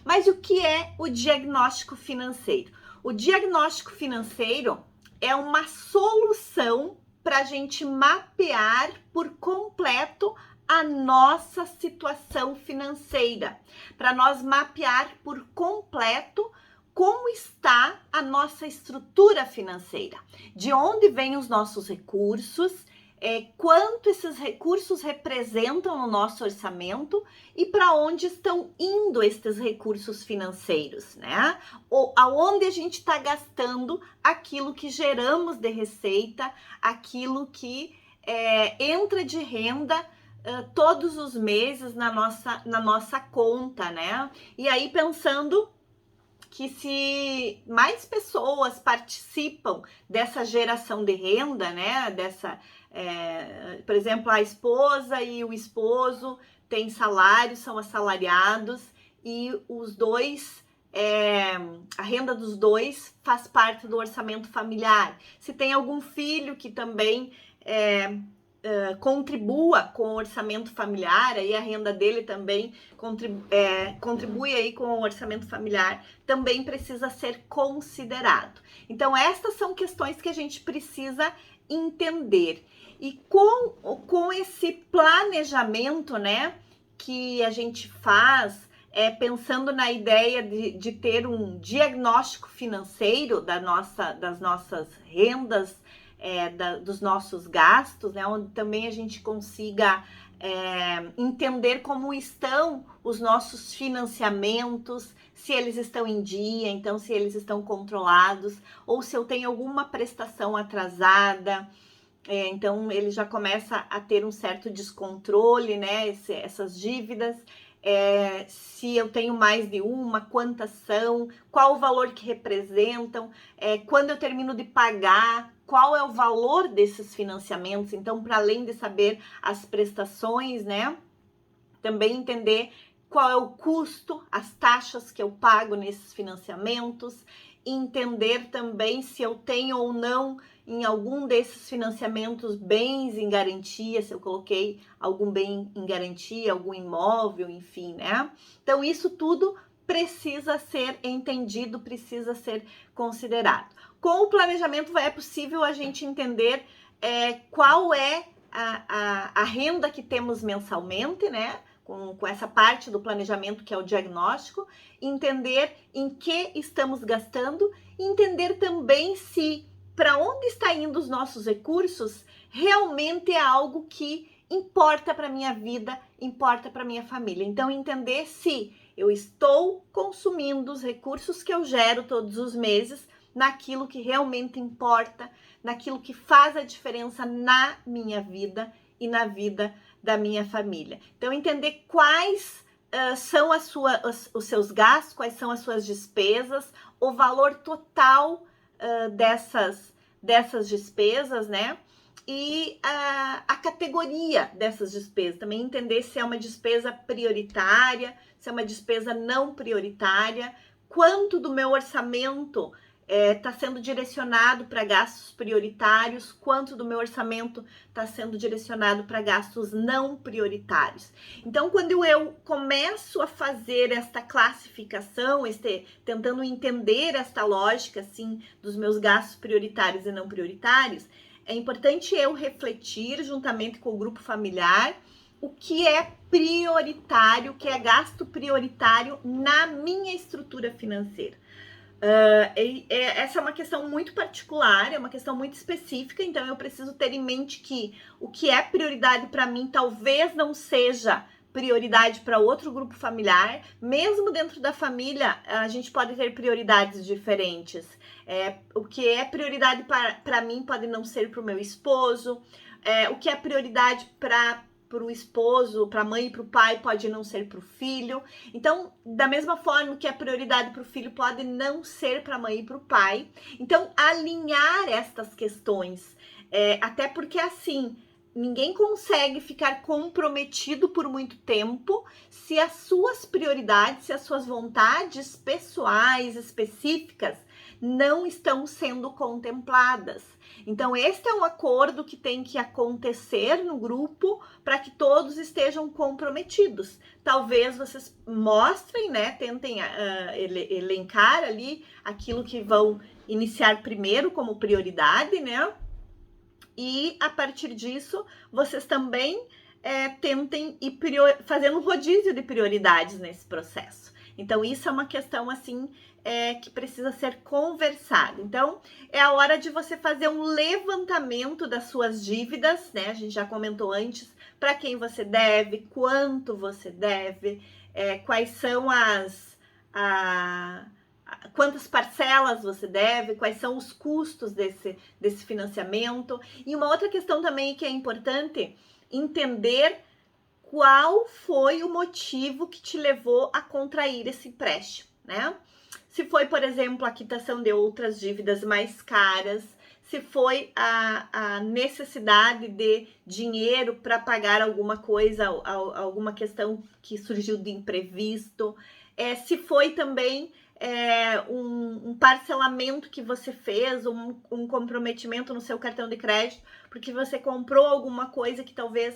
Mas o que é o diagnóstico financeiro? O diagnóstico financeiro é uma solução para a gente mapear por completo a nossa situação financeira, para nós mapear por completo como está a nossa estrutura financeira, de onde vêm os nossos recursos, quanto esses recursos representam no nosso orçamento e para onde estão indo esses recursos financeiros, né? Ou aonde a gente está gastando aquilo que geramos de receita, aquilo que entra de renda todos os meses na nossa conta, né? E aí pensando que se mais pessoas participam dessa geração de renda, né, por exemplo, a esposa e o esposo têm salário, são assalariados e os dois, a renda dos dois faz parte do orçamento familiar. Se tem algum filho que também contribua com o orçamento familiar, aí a renda dele também contribui aí com o orçamento familiar, também precisa ser considerado. Então, estas são questões que a gente precisa entender. E com esse planejamento, né, que a gente faz, pensando na ideia de ter um diagnóstico financeiro das nossas rendas, dos nossos gastos, né, onde também a gente consiga entender como estão os nossos financiamentos, se eles estão em dia, então se eles estão controlados, ou se eu tenho alguma prestação atrasada, então ele já começa a ter um certo descontrole, né, essas dívidas. Se eu tenho mais de uma, quantas são, qual o valor que representam, quando eu termino de pagar, qual é o valor desses financiamentos. Então, para além de saber as prestações, né, também entender qual é o custo, as taxas que eu pago nesses financiamentos, entender também se eu tenho ou não em algum desses financiamentos bens em garantia, se eu coloquei algum bem em garantia, algum imóvel, enfim, né? Então, isso tudo precisa ser entendido, precisa ser considerado. Com o planejamento é possível a gente entender qual é a renda que temos mensalmente, né? Com essa parte do planejamento que é o diagnóstico, entender em que estamos gastando, entender também se para onde está indo os nossos recursos realmente é algo que importa para minha vida, importa para minha família. Então, entender se eu estou consumindo os recursos que eu gero todos os meses naquilo que realmente importa, naquilo que faz a diferença na minha vida e na vida da minha família. Então, entender quais são os seus gastos, quais são as suas despesas, o valor total dessas despesas, né? E a categoria dessas despesas. Também entender se é uma despesa prioritária, se é uma despesa não prioritária, quanto do meu orçamento está sendo direcionado para gastos prioritários, quanto do meu orçamento está sendo direcionado para gastos não prioritários. Então, quando eu começo a fazer esta classificação, tentando entender esta lógica, assim, dos meus gastos prioritários e não prioritários, é importante eu refletir juntamente com o grupo familiar o que é prioritário, o que é gasto prioritário na minha estrutura financeira. Essa é uma questão muito particular, é uma questão muito específica, então eu preciso ter em mente que o que é prioridade para mim talvez não seja prioridade para outro grupo familiar. Mesmo dentro da família, a gente pode ter prioridades diferentes. O que é prioridade para mim pode não ser para o meu esposo, o que é prioridade para o esposo, para a mãe e para o pai pode não ser para o filho. Então, da mesma forma que a prioridade para o filho pode não ser para a mãe e para o pai. Então, alinhar estas questões, até porque assim, ninguém consegue ficar comprometido por muito tempo se as suas prioridades, se as suas vontades pessoais específicas não estão sendo contempladas. Então, este é um acordo que tem que acontecer no grupo para que todos estejam comprometidos. Talvez vocês mostrem, né, tentem elencar ali aquilo que vão iniciar primeiro como prioridade, né? E a partir disso, vocês também tentem ir fazendo um rodízio de prioridades nesse processo. Então, isso é uma questão, assim, que precisa ser conversado. Então, é a hora de você fazer um levantamento das suas dívidas, né? A gente já comentou antes, para quem você deve, quanto você deve, quais são quantas parcelas você deve, quais são os custos desse financiamento. E uma outra questão também que é importante, entender qual foi o motivo que te levou a contrair esse empréstimo, né? Se foi, por exemplo, a quitação de outras dívidas mais caras, se foi a necessidade de dinheiro para pagar alguma coisa, alguma questão que surgiu de imprevisto, se foi também um parcelamento que você fez, um comprometimento no seu cartão de crédito, porque você comprou alguma coisa que talvez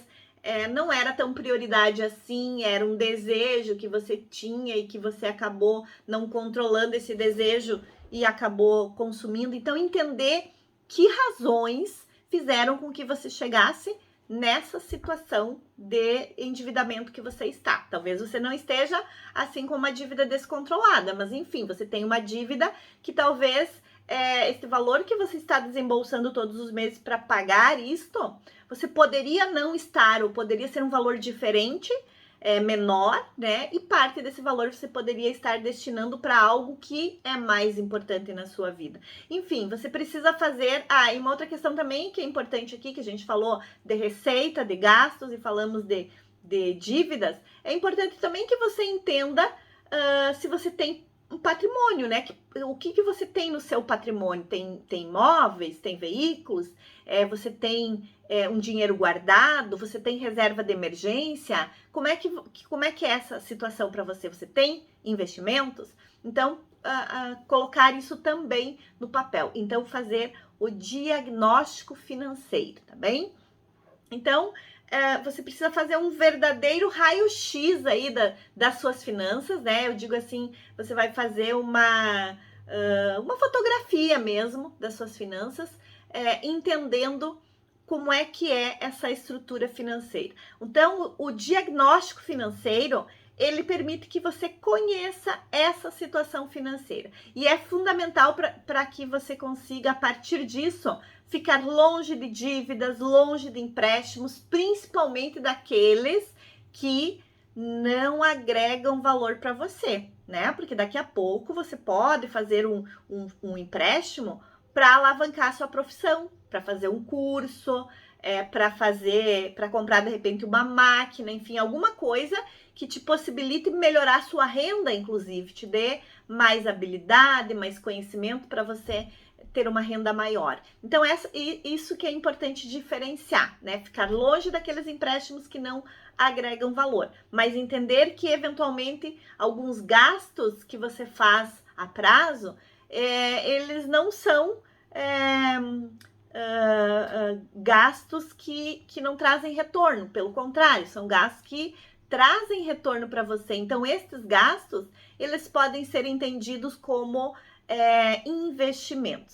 não era tão prioridade assim, era um desejo que você tinha e que você acabou não controlando esse desejo e acabou consumindo. Então, entender que razões fizeram com que você chegasse nessa situação de endividamento que você está. Talvez você não esteja assim com uma dívida descontrolada, mas enfim, você tem uma dívida que talvez esse valor que você está desembolsando todos os meses para pagar isto, você poderia não estar, ou poderia ser um valor diferente, menor, né? E parte desse valor você poderia estar destinando para algo que é mais importante na sua vida. Enfim, você precisa fazer... e uma outra questão também que é importante aqui, que a gente falou de receita, de gastos, e falamos de dívidas, é importante também que você entenda se você tem um patrimônio, né? O que você tem no seu patrimônio? Tem imóveis, tem veículos, você tem um dinheiro guardado, você tem reserva de emergência? Como é que é essa situação para você? Você tem investimentos? Então, colocar isso também no papel. Então, fazer o diagnóstico financeiro, tá bem? Então, você precisa fazer um verdadeiro raio-x aí das suas finanças, né? Eu digo assim, você vai fazer uma fotografia mesmo das suas finanças, entendendo como é que é essa estrutura financeira. Então, o diagnóstico financeiro, ele permite que você conheça essa situação financeira. E é fundamental para que você consiga, a partir disso, ficar longe de dívidas, longe de empréstimos, principalmente daqueles que não agregam valor para você, né? Porque daqui a pouco você pode fazer um empréstimo para alavancar a sua profissão, para fazer um curso, para comprar de repente uma máquina, enfim, alguma coisa que te possibilite melhorar a sua renda, inclusive, te dê mais habilidade, mais conhecimento para você ter uma renda maior. Então, isso que é importante diferenciar, né? Ficar longe daqueles empréstimos que não agregam valor, mas entender que, eventualmente, alguns gastos que você faz a prazo, eles não são gastos que não trazem retorno, pelo contrário, são gastos que trazem retorno para você. Então, esses gastos, eles podem ser entendidos como investimentos.